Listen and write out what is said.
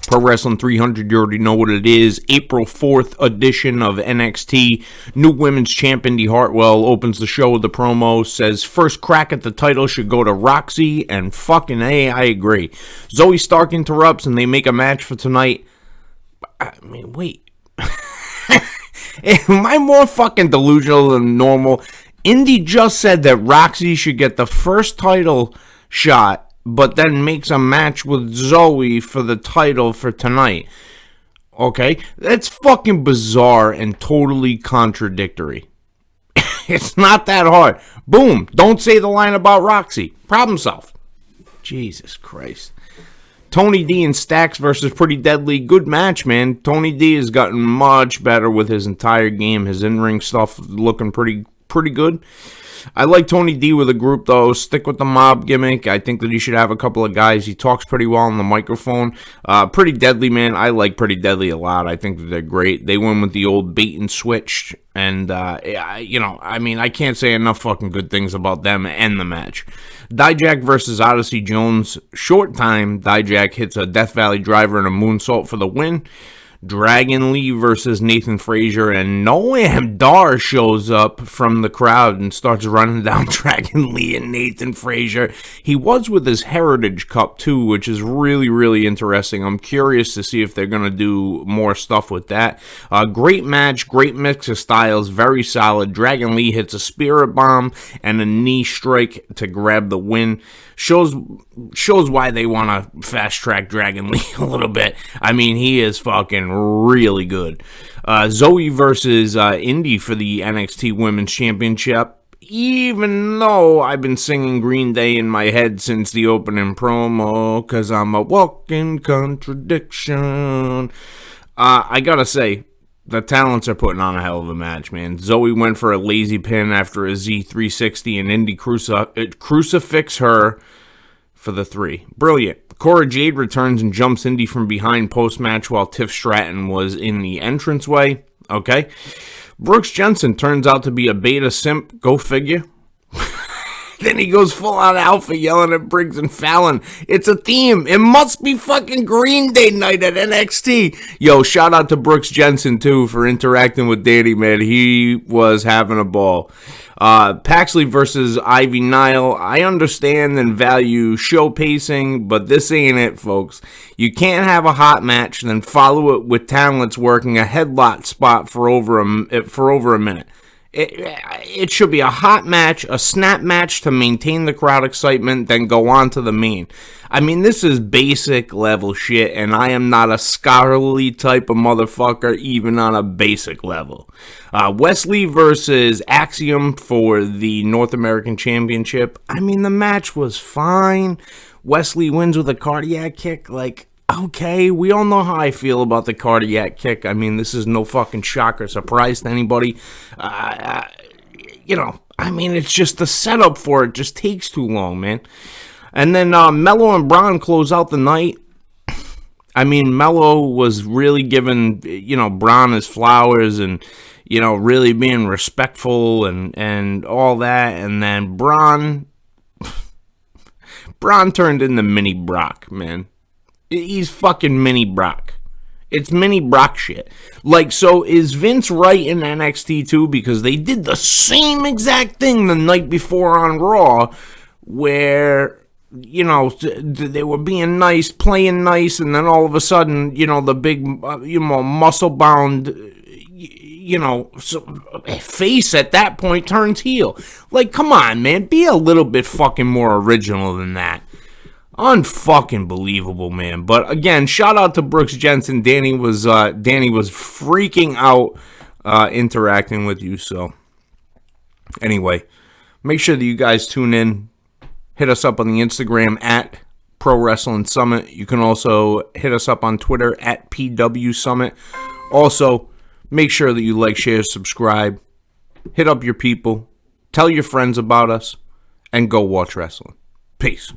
Pro Wrestling 300, you already know what it is. April 4th edition of NXT. New women's champ Indy Hartwell opens the show with a promo, says first crack at the title should go to Roxy, and fucking A, I agree. Zoe Stark interrupts and they make a match for tonight. I mean, wait. Am I more fucking delusional than normal? Indy just said that Roxy should get the first title shot, but then makes a match with Zoe for the title for tonight. Okay? That's fucking bizarre and totally contradictory. It's not that hard. Boom. Don't say the line about Roxy. Problem solved. Jesus Christ. Tony D and Stacks versus Pretty Deadly. Good match, man. Tony D has gotten much better with his entire game. His in-ring stuff looking pretty good. I like Tony D with a group, though. Stick with the mob gimmick. I think that he should have a couple of guys. He talks pretty well on the microphone. Pretty Deadly, man. I like Pretty Deadly a lot. I think that they're great. They win with the old bait and switch. And, I can't say enough fucking good things about them and the match. Dijak versus Odyssey Jones. Short time. Dijak hits a Death Valley driver and a moonsault for the win. Dragon Lee versus Nathan Frazier, and Noam Dar shows up from the crowd and starts running down Dragon Lee and Nathan Frazier. He was with his Heritage Cup too, which is really, really interesting. I'm curious to see if they're going to do more stuff with that. Great match, great mix of styles, very solid. Dragon Lee hits a spirit bomb and a knee strike to grab the win. Shows why they want to fast track Dragon Lee a little bit. I mean, he is fucking really good. Zoe versus Indy for the NXT Women's Championship. Even though I've been singing Green Day in my head since the opening promo, because I'm a walking contradiction. I gotta say, the talents are putting on a hell of a match, man. Zoe went for a lazy pin after a Z360, and Indy crucifix her for the 3. Brilliant. Cora Jade returns and jumps Indy from behind post-match while Tiff Stratton was in the entranceway. Okay. Brooks Jensen turns out to be a beta simp. Go figure. Then he goes full-on alpha yelling at Briggs and Fallon. It's a theme. It must be fucking Green Day night at NXT. Yo, shout out to Brooks Jensen, too, for interacting with Danny, man. He was having a ball. Paxley versus Ivy Nile. I understand and value show pacing, but this ain't it, folks. You can't have a hot match and then follow it with talents working a headlock spot for over a minute. It should be a hot match, a snap match to maintain the crowd excitement, then go on to the main. I mean, this is basic level shit, and I am not a scholarly type of motherfucker, even on a basic level. Wesley versus Axiom for the North American Championship. I mean, the match was fine. Wesley wins with a cardiac kick, okay, we all know how I feel about the cardiac kick. I mean, this is no fucking shock or surprise to anybody. It's just the setup for it just takes too long, man. And then Mello and Braun close out the night. I mean, Mello was really giving, Braun his flowers and, really being respectful and all that. And then Braun turned into Mini Brock, man. He's fucking Mini Brock. It's Mini Brock shit. So is Vince right in NXT too? Because they did the same exact thing the night before on Raw, where, they were being nice, playing nice, and then all of a sudden, the big, muscle-bound, face at that point turns heel. Come on, man. Be a little bit fucking more original than that. Unfucking believable, man. But again, shout out to Brooks Jensen. Danny was freaking out interacting with you. So anyway, make sure that you guys tune in. Hit us up on the Instagram at Pro Wrestling Summit. You can also hit us up on Twitter at PW Summit. Also, make sure that you like, share, subscribe. Hit up your people. Tell your friends about us. And go watch wrestling. Peace.